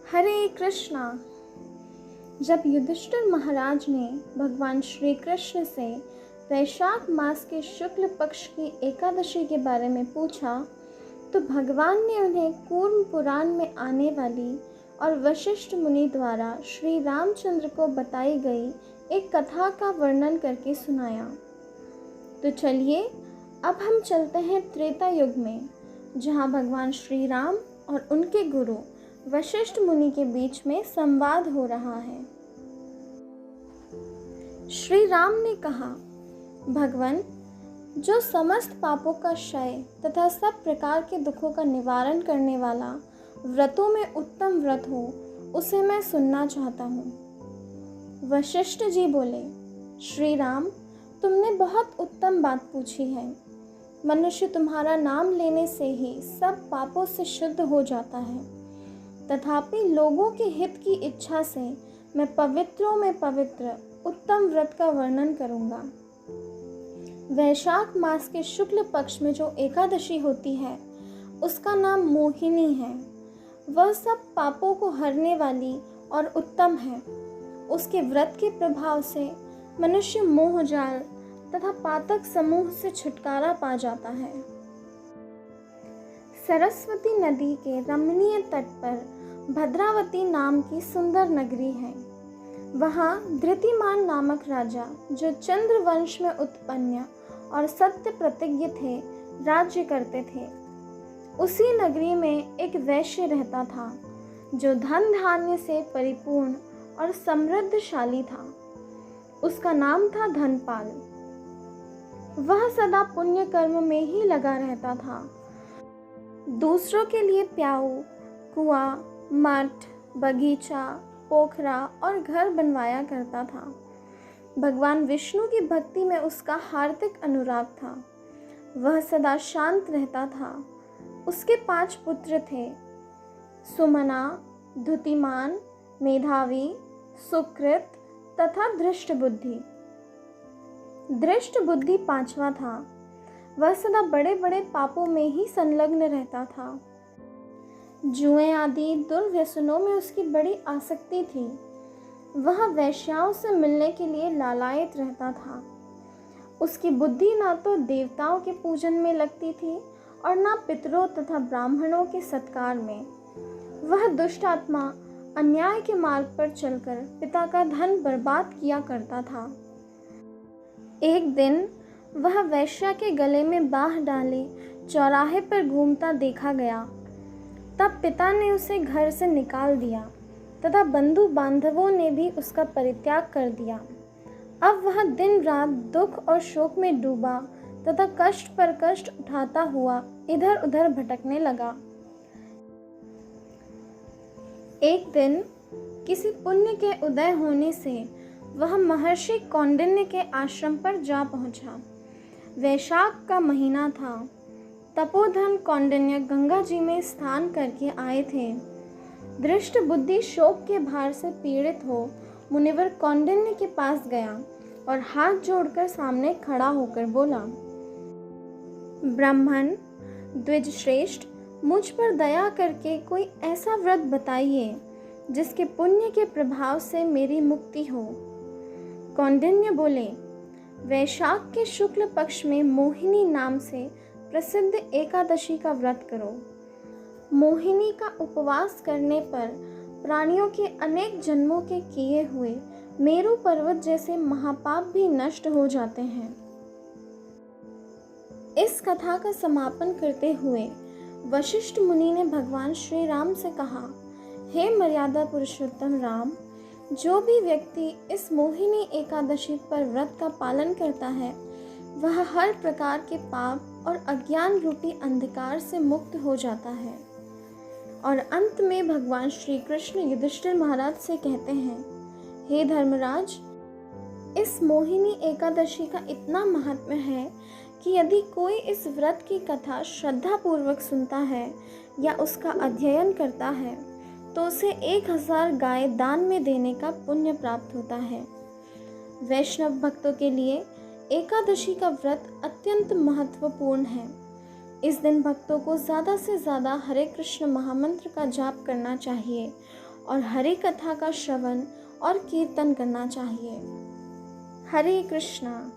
हरे कृष्णा। जब युधिष्ठिर महाराज ने भगवान श्री कृष्ण से वैशाख मास के शुक्ल पक्ष की एकादशी के बारे में पूछा तो भगवान ने उन्हें कूर्म पुराण में आने वाली और वशिष्ठ मुनि द्वारा श्री रामचंद्र को बताई गई एक कथा का वर्णन करके सुनाया। तो चलिए अब हम चलते हैं त्रेता युग में, जहाँ भगवान श्री राम और उनके गुरु वशिष्ठ मुनि के बीच में संवाद हो रहा है। श्री राम ने कहा, भगवान, जो समस्त पापों का क्षय तथा सब प्रकार के दुखों का निवारण करने वाला व्रतों में उत्तम व्रत हो, उसे मैं सुनना चाहता हूँ। वशिष्ठ जी बोले, श्री राम, तुमने बहुत उत्तम बात पूछी है। मनुष्य तुम्हारा नाम लेने से ही सब पापों से शुद्ध हो जाता है। तथापि लोगों के हित की इच्छा से मैं पवित्रों में पवित्र उत्तम व्रत का वर्णन करूंगा। वैशाख मास के शुक्ल पक्ष में जो एकादशी होती है उसका नाम मोहिनी है। वह सब पापों को हरने वाली और उत्तम है। उसके व्रत के प्रभाव से मनुष्य मोह जाल तथा पातक समूह से छुटकारा पा जाता है। सरस्वती नदी के रमणीय तट पर भद्रावती नाम की सुंदर नगरी है। वहाँ धृतिमान नामक राजा, जो चंद्र वंश में उत्पन्न और सत्य प्रतिज्ञ थे, राज्य करते थे। उसी नगरी में एक वैश्य रहता था, जो धन धान्य से परिपूर्ण और समृद्धशाली था। उसका नाम था धनपाल। वह सदा पुण्य कर्म में ही लगा रहता था। दूसरों के लिए प्याऊ, कुआं, मठ, बगीचा, पोखरा और घर बनवाया करता था। भगवान विष्णु की भक्ति में उसका हार्दिक अनुराग था। वह सदा शांत रहता था। उसके 5 पुत्र थे, सुमना, धुतिमान, मेधावी, सुकृत तथा धृष्टबुद्धि। धृष्टबुद्धि 5वां था। वह सदा बड़े बड़े पापों में ही संलग्न रहता था। जुए आदि दुर्व्यसनों में उसकी बड़ी आसक्ति थी। वह वैश्याओं से मिलने के लिए लालायित रहता था। उसकी बुद्धि ना तो देवताओं के पूजन में लगती थी और ना पितरों तथा ब्राह्मणों के सत्कार में। वह दुष्ट आत्मा अन्याय के मार्ग पर चलकर पिता का धन बर्बाद किया करता था। एक दिन वह वैश्या के गले में बाह डाले चौराहे पर घूमता देखा गया। तब पिता ने उसे घर से निकाल दिया तथा बंधु बांधवों ने भी उसका परित्याग कर दिया। अब वह दिन रात दुख और शोक में डूबा तथा कष्ट पर कष्ट उठाता हुआ इधर उधर भटकने लगा। एक दिन किसी पुण्य के उदय होने से वह महर्षि कौंडिन्य के आश्रम पर जा पहुंचा। वैशाख का महीना था। तपोधन कौंडिन्य गंगा जी में स्नान करके आए थे। दृष्ट बुद्धि शोक के भार से पीड़ित हो मुनिवर कौंडिन्य के पास गया और हाथ जोड़कर सामने खड़ा होकर बोला, ब्राह्मण द्विज श्रेष्ठ, मुझ पर दया करके कोई ऐसा व्रत बताइए जिसके पुण्य के प्रभाव से मेरी मुक्ति हो। कौंडिन्य बोले, वैशाख के शुक्ल पक्ष में मोहिनी नाम से प्रसिद्ध एकादशी का व्रत करो। मोहिनी का उपवास करने पर प्राणियों के अनेक जन्मों के किए हुए मेरु पर्वत जैसे महापाप भी नष्ट हो जाते हैं। इस कथा का समापन करते हुए वशिष्ठ मुनि ने भगवान श्री राम से कहा, हे मर्यादा पुरुषोत्तम राम, जो भी व्यक्ति इस मोहिनी एकादशी पर व्रत का पालन करता है वह हर प्रकार के पाप और अज्ञान रूपी अंधकार से मुक्त हो जाता है। और अंत में भगवान श्री कृष्ण युधिष्ठिर महाराज से कहते हैं, हे धर्मराज, इस मोहिनी एकादशी का इतना महत्व है कि यदि कोई इस व्रत की कथा श्रद्धा पूर्वक सुनता है या उसका अध्ययन करता है तो उसे 1000 गाय दान में देने का पुण्य प्राप्त होता है। वैष्णव भक्तों के लिए एकादशी का व्रत अत्यंत महत्वपूर्ण है। इस दिन भक्तों को ज़्यादा से ज़्यादा हरे कृष्ण महामंत्र का जाप करना चाहिए और हरि कथा का श्रवण और कीर्तन करना चाहिए। हरे कृष्णा।